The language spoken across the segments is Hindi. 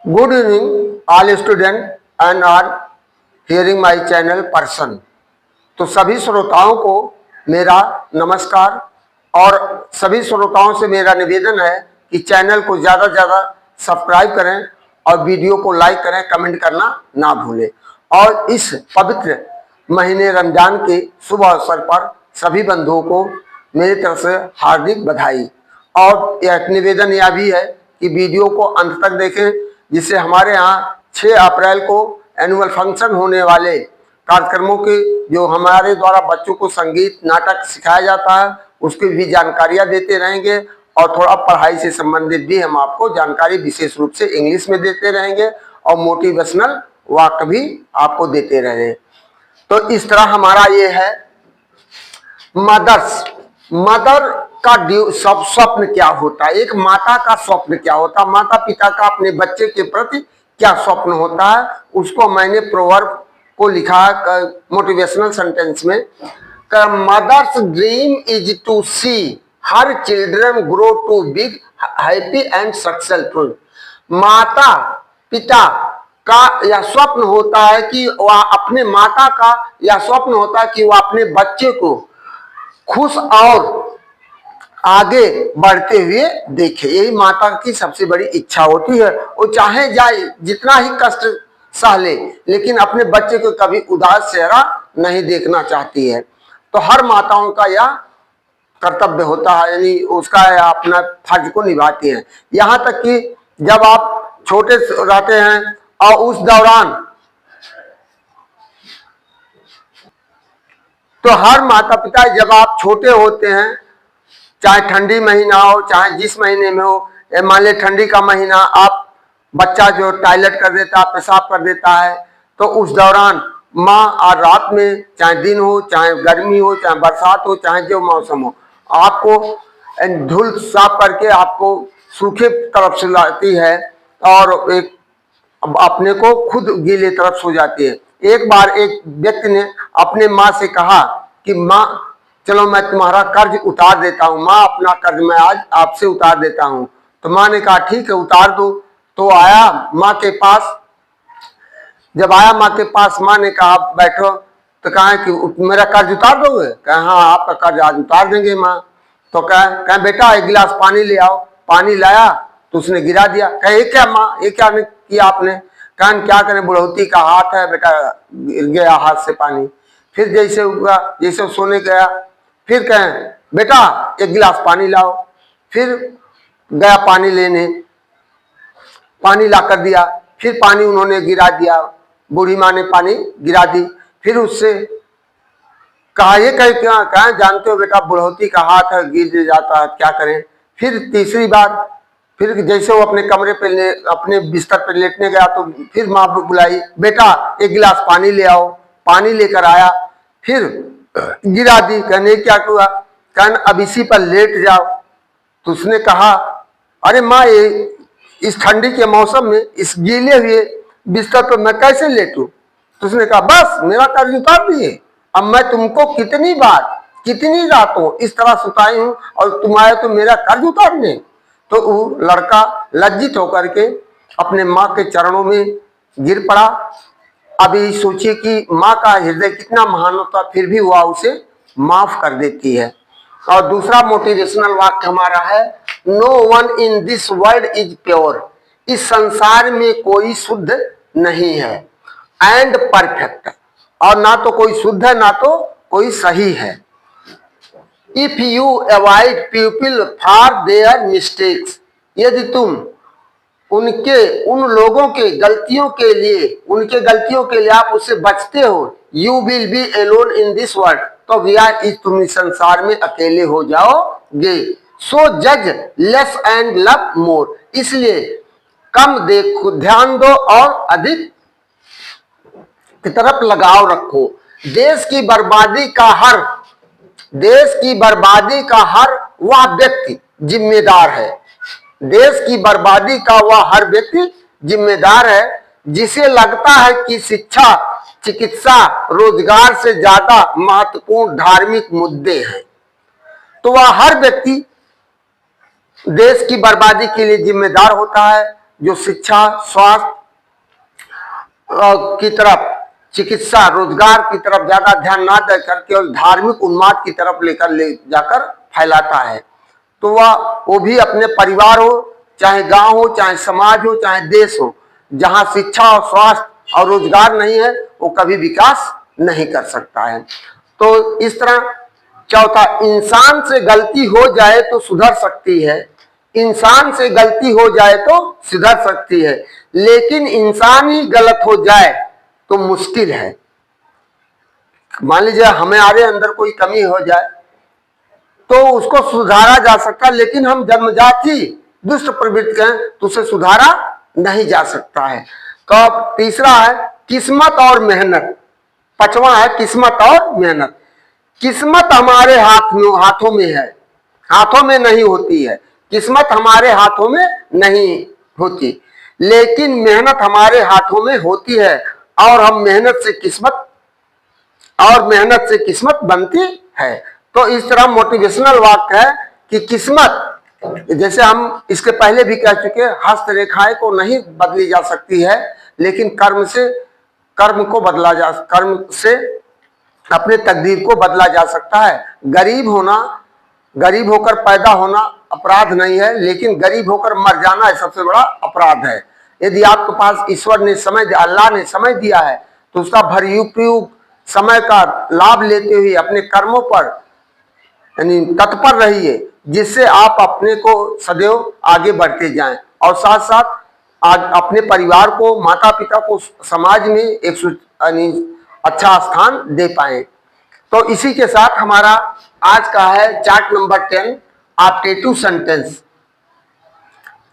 Good evening, all students and are hearing my channel person. तो सभी श्रोताओं को मेरा नमस्कार और सभी श्रोताओं से मेरा निवेदन है कि चैनल को ज़्यादा से ज़्यादा सब्सक्राइब करें और वीडियो को लाइक करें, कमेंट करना ना भूलें। और इस पवित्र महीने रमजान के शुभ अवसर पर सभी बंधुओं को मेरी तरफ से हार्दिक बधाई। और एक निवेदन यह भी है कि वीडियो को अंत तक देखें, जिससे हमारे यहाँ 6 अप्रैल को एनुअल फंक्शन होने वाले कार्यक्रमों के जो हमारे द्वारा बच्चों को संगीत नाटक सिखाया जाता है उसकी भी जानकारियाँ देते रहेंगे और थोड़ा पढ़ाई से संबंधित भी हम आपको जानकारी विशेष रूप से इंग्लिश में देते रहेंगे और मोटिवेशनल वाक्य भी आपको देते रहें। तो इस तरह हमारा ये है मदर का सब स्वप्न क्या होता है, एक माता का स्वप्न क्या होता है, माता पिता का अपने बच्चे के प्रति क्या स्वप्न होता है, उसको मैंने प्रोवर्ब को लिखा है मोटिवेशनल सेंटेंस में। Mother's dream is to see her children grow to big happy and successful. माता पिता का यह स्वप्न होता है कि वह अपने माता का यह स्वप्न होता है कि वह अपने बच्चे को खुश और आगे बढ़ते हुए देखे। यही माता की सबसे बड़ी इच्छा होती है। वो चाहे जाए जितना ही कष्ट सह ले, लेकिन अपने बच्चे को कभी उदास चेहरा नहीं देखना चाहती है। तो हर माताओं का यह कर्तव्य होता है, यानी उसका अपना फर्ज को निभाती है। यहाँ तक कि जब आप छोटे रहते हैं और उस दौरान तो हर माता पिता जब आप छोटे होते हैं, चाहे ठंडी महीना हो चाहे जिस महीने में हो, मान ले ठंडी का महीना, आप बच्चा जो टॉयलेट कर देता है, पेशाब कर देता है, तो उस दौरान माँ और रात में चाहे दिन हो चाहे गर्मी हो चाहे बरसात हो चाहे जो मौसम हो, आपको धूल साफ करके आपको सूखे तरफ से लाती है और एक अपने को खुद गीले तरफ सो जाती है। एक बार एक व्यक्ति ने अपने माँ से कहा कि माँ चलो मैं तुम्हारा कर्ज उतार देता हूँ, माँ अपना कर्ज मैं आज आपसे उतार देता हूँ। तो माँ ने कहा ठीक है उतार दो। तो आया माँ के पास, जब आया माँ के पास, माँ ने कहा बैठो। तो कहा कि मेरा कर्ज उतार दोगे? कहा हाँ आपका कर्ज आज उतार देंगे माँ। तो कहा बेटा एक गिलास पानी ले आओ। पानी लाया तो उसने गिरा दिया। कहे क्या माँ ये क्या किया आपने? कहा क्या करें बुढ़ौती का हाथ है बेटा, गिर गया हाथ से पानी। फिर जैसे हुआ जैसे सोने गया, फिर कहें बेटा एक गिलास पानी लाओ। फिर गया पानी लेने, पानी ला कर दिया, फिर पानी उन्होंने गिरा दिया, बूढ़ी माँ ने पानी गिरा दी। फिर उससे कहा ये क्या कहा जानते हो बेटा बुढ़ौती का हाथ है गिर जाता है क्या करें। फिर तीसरी बार फिर जैसे वो अपने कमरे पे अपने बिस्तर पे लेटने गया तो फिर माँ बुलाई बेटा एक गिलास पानी ले आओ। पानी लेकर आया, फिर गिरा दी। कहने क्या हुआ? कहन अब इसी पर लेट जाओ। तो उसने कहा अरे माँ ये इस ठंडी के मौसम में इस गीले हुए बिस्तर पर मैं कैसे लेटूं? तो उसने कहा बस मेरा कर्ज उतार दिए, अब मैं तुमको कितनी बार कितनी रातों इस तरह सुताई हूं और तुम आए तो मेरा कर्ज उतारने। तो वो लड़का लज्जित होकर के अपने माँ के चरणों में गिर पड़ा। अभी सोचिए कि माँ का हृदय कितना महान होता, फिर भी वह उसे माफ कर देती है। और दूसरा मोटिवेशनल वाक्य हमारा है no one in this world is pure. इस संसार में कोई शुद्ध नहीं है एंड परफेक्ट, और ना तो कोई शुद्ध है ना तो कोई सही है। If you avoid people for their mistakes, यदि तुम उन लोगों के गलतियों के लिए आप उससे बचते हो, you will be alone in this world, तो भैया तुम इस संसार में अकेले हो जाओगे। सो जज लेस एंड लव मोर, इसलिए कम देखो ध्यान दो और अधिक की तरफ लगाव रखो। देश की बर्बादी का हर वह व्यक्ति जिम्मेदार है। देश की बर्बादी का वह हर व्यक्ति जिम्मेदार है जिसे लगता है कि शिक्षा चिकित्सा रोजगार से ज्यादा महत्वपूर्ण धार्मिक मुद्दे हैं। तो वह हर व्यक्ति देश की बर्बादी के लिए जिम्मेदार होता है। जो शिक्षा, स्वास्थ्य की तरफ, चिकित्सा, रोजगार की तरफ ज्यादा ध्यान ना देकर केवल धार्मिक उन्माद की तरफ ले जाकर फैलाता है, तो वो भी अपने परिवार हो, चाहे गांव हो, चाहे समाज हो, चाहे देश हो, जहां शिक्षा और स्वास्थ्य और रोजगार नहीं है, वो कभी विकास नहीं कर सकता है। तो इस तरह चौथा, इंसान से गलती हो जाए तो सुधर सकती है, इंसान से गलती हो जाए तो सुधर सकती है, लेकिन इंसान ही गलत हो जाए तो मुश्किल है। मान लीजिए हमारे अंदर कोई कमी हो जाए तो उसको सुधारा जा सकता है, लेकिन हम जन्मजात ही दुष्ट प्रवृत्ति के हैं तो उसे सुधारा नहीं जा सकता है। तो अब तीसरा है किस्मत और मेहनत। पांचवा है किस्मत और मेहनत। किस्मत हमारे हाथों में है, हाथों में नहीं होती है। किस्मत हमारे हाथों में नहीं होती, लेकिन मेहनत हमारे हाथों में होती है, और हम मेहनत से किस्मत बनती है। तो इस तरह मोटिवेशनल वाक्य है कि किस्मत, जैसे हम इसके पहले भी कह चुके, हस्तरेखाएं को नहीं बदली जा सकती है, लेकिन कर्म से अपने तकदीर को बदला जा सकता है। गरीब होकर पैदा होना अपराध नहीं है, लेकिन गरीब होकर मर जाना सबसे बड़ा अपराध है। यदि आपके पास ईश्वर ने अल्लाह ने समय दिया है, तो उसका भरपूर समय का लाभ लेते हुए अपने कर्मों पर यानी तत्पर रहिए, जिससे आप अपने को सदैव आगे बढ़ते जाएं, और साथ साथ अपने परिवार को, माता पिता को, समाज में एक अच्छा स्थान दे पाए। तो इसी के साथ हमारा आज का है chart number 10, optative sentence.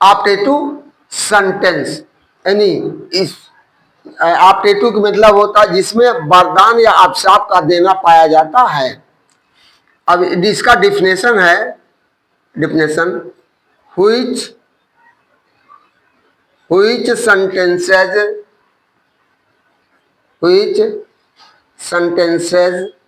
Optative sentence यानी इस ऑप्टेटिव का मतलब होता है जिसमें वरदान या अभिशाप का देना पाया जाता है। अब इसका डिफिनेशन है, which sentences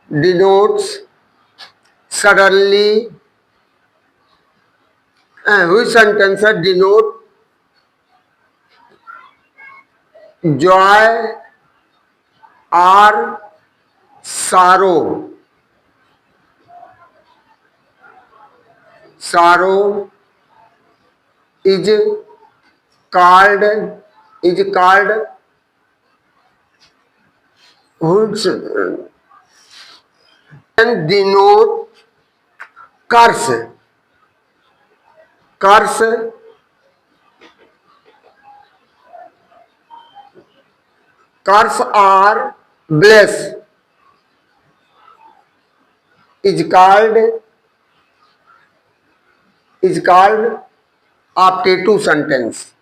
denotes suddenly, which sentences denote joy or sorrow is called which and denote curse or bless is called optative sentence.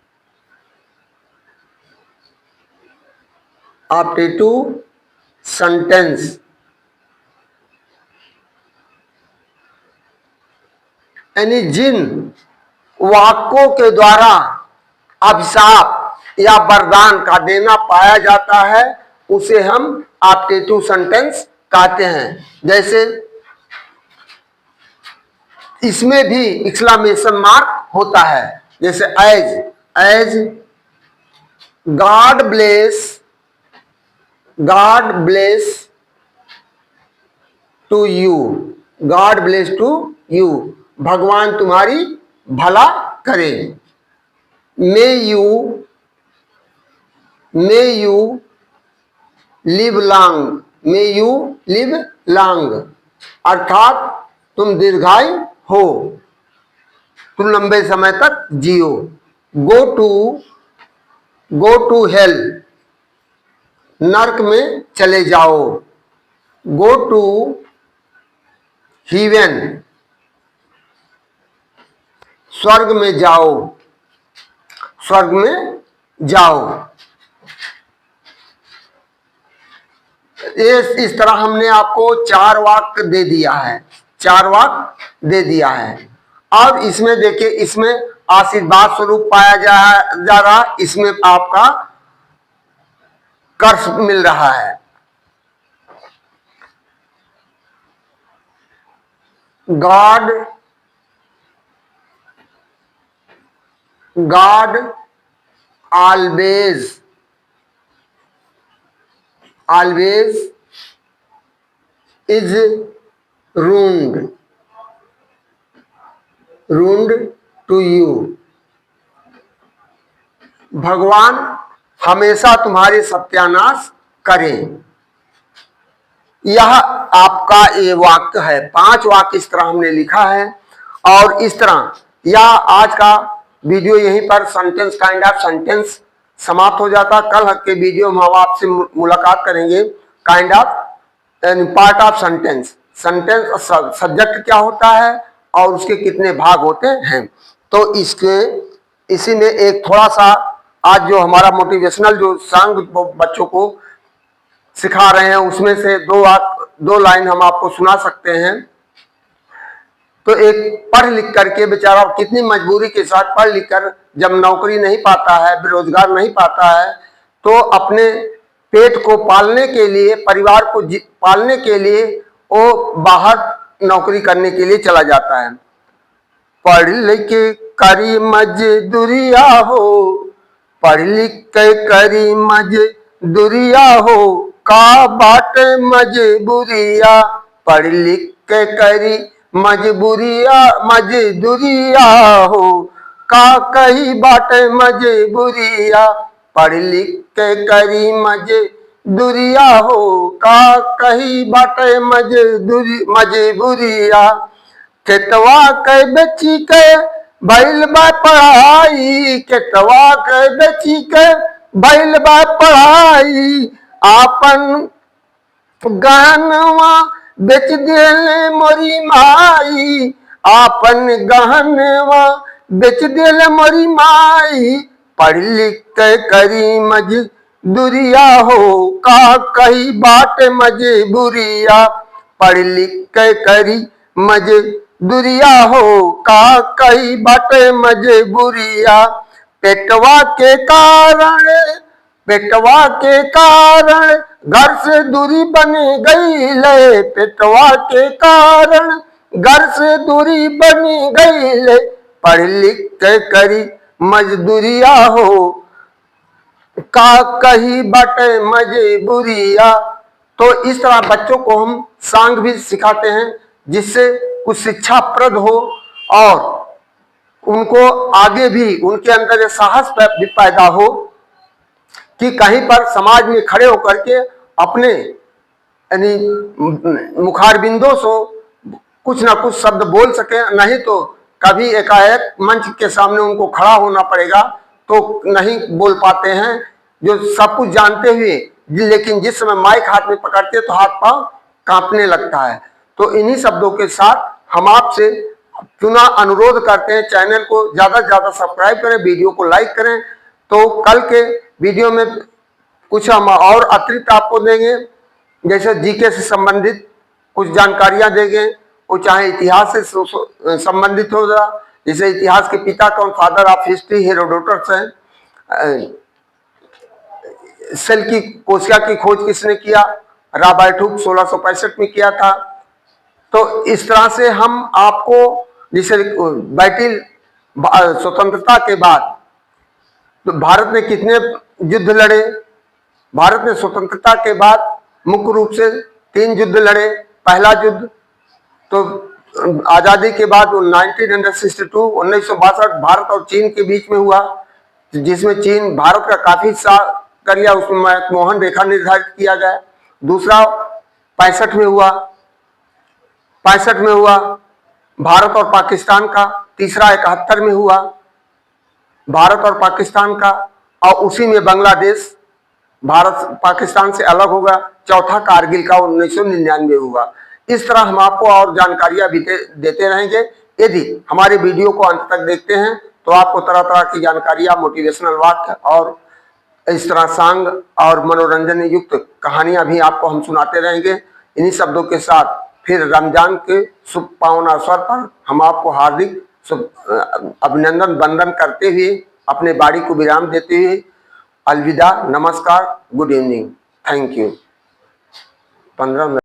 Optative sentence यानी जिन वाक्यों के द्वारा अभिशाप या वरदान का देना पाया जाता है, उसे हम ऑप्टेटिव सेंटेंस कहते हैं। जैसे इसमें भी एक्सक्लेमेशन मार्क होता है, जैसे as God bless to you, भगवान तुम्हारी भला करे। मे यू लिव लॉन्ग, अर्थात तुम दीर्घायु हो, तुम लंबे समय तक जियो। गो टू हेल, नरक में चले जाओ। गो टू हेवन, स्वर्ग में जाओ। इस तरह हमने आपको 4 वाक्य दे दिया है। अब इसमें देखिए, इसमें आशीर्वाद स्वरूप पाया जा रहा, इसमें आपका कर्ष मिल रहा है। God always is ruined to you। भगवान हमेशा तुम्हारे सत्यानाश करें। यह आपका ये वाक्य है। 5 वाक्य इस तरह हमने लिखा है और इस तरह यह आज का वीडियो यहीं पर सेंटेंस काइंड ऑफ सेंटेंस समाप्त हो जाता। कल के वीडियो में हम आपसे मुलाकात करेंगे kind of part of sentence. Sentence subject क्या होता है और उसके कितने भाग होते हैं। तो इसी में एक थोड़ा सा आज जो हमारा मोटिवेशनल जो सॉन्ग बच्चों को सिखा रहे हैं उसमें से 2 लाइन हम आपको सुना सकते हैं। तो एक पढ़ लिख करके बेचारा कितनी मजबूरी के साथ पढ़ लिख कर जब नौकरी नहीं पाता है, बेरोजगार नहीं पाता है, तो अपने पेट को पालने के लिए, परिवार को पालने के लिए वो बाहर नौकरी करने के लिए चला जाता है। पढ़ लिख करी मजदूरिया हो, पढ़ लिख करी मजदूरिया हो, का बाट मजबूरिया, पढ़ लिख करी मजदूरिया हो, का कही बाट मजबूरिया, पढ़ लिख करी मजदूरिया हो, का कही बाट मजबूरिया, खेतवा के बेची के भइल बा पढ़ाई, खेतवा के बेची के भइल बा पढ़ाई, आपन गहनवा बेच देले मोरी माई, आपन गहनवा बेच देले मोरी माई, पढ़ लिख के करी मजदूरिया हो, का कही बाट मजबूरिया, पढ़ लिख के करी मजदूरिया हो, का कही बाट मजबूरिया, पेटवा के कारण घर से दूरी बन गई ले, पेटवा के कारण घर से दूरी बन गई ले, पढ़ लिख के करी मजदूरिया हो, का कही बाट मजबूरिया। तो इस तरह बच्चों को हम सॉन्ग भी सिखाते हैं जिससे कुछ शिक्षाप्रद हो और उनको आगे भी उनके अंदर ये साहस भी पैदा हो कि कहीं पर समाज में खड़े होकर के अपने यानी मुखारबिंदों से कुछ ना कुछ शब्द बोल सके। नहीं तो कभी एकाएक मंच के सामने उनको खड़ा होना पड़ेगा तो नहीं बोल पाते हैं, जो सब कुछ जानते हुए, लेकिन जिस समय माइक हाथ में पकड़ते तो हाथ पांव कांपने लगता है। तो इन्हीं शब्दों के साथ हम आपसे पुनः अनुरोध करते हैं, चैनल को ज्यादा से ज्यादा सब्सक्राइब करें, वीडियो को लाइक करें। तो कल के वीडियो में कुछ हम और अतिरिक्त आपको देंगे, जैसे जीके से संबंधित कुछ जानकारियां देंगे, वो चाहे इतिहास से संबंधित होगा, जैसे इतिहास के पिता कौन, फादर ऑफ हिस्ट्री हेरोडोटस हैं। सेल की कोशिका की खोज किसने किया, राबाइटुक 1665 में किया था। तो इस तरह से हम आपको, जैसे बैटिल स्वतंत्रता के बाद तो भारत ने कितने युद्ध लड़े, भारत ने स्वतंत्रता के बाद मुख्य रूप से 3 युद्ध लड़े। पहला युद्ध तो आजादी के बाद 1962 भारत और चीन के बीच में हुआ, जिसमें चीन भारत का काफी हिस्सा कर लिया, उसमें मनमोहन रेखा निर्धारित किया गया। दूसरा 65 में हुआ भारत और पाकिस्तान का। तीसरा 71 में हुआ भारत और पाकिस्तान का, और उसी में बांग्लादेश भारत पाकिस्तान से अलग होगा। चौथा कारगिल का 1999 में हुआ। इस तरह हम आपको और जानकारियां भी देते रहेंगे। यदि हमारे वीडियो को अंत तक देखते हैं तो आपको तरह तरह की जानकारियां, मोटिवेशनल वाक्य और इस तरह सॉन्ग और मनोरंजन युक्त कहानियां भी आपको हम सुनाते रहेंगे। इन्हीं शब्दों के साथ फिर रमजान के शुभ पावन अवसर पर हम आपको हार्दिक अभिनंदन वंदन करते हुए अपने बाड़ी को विराम देते हुए अलविदा, नमस्कार, good evening, thank you. 15 minute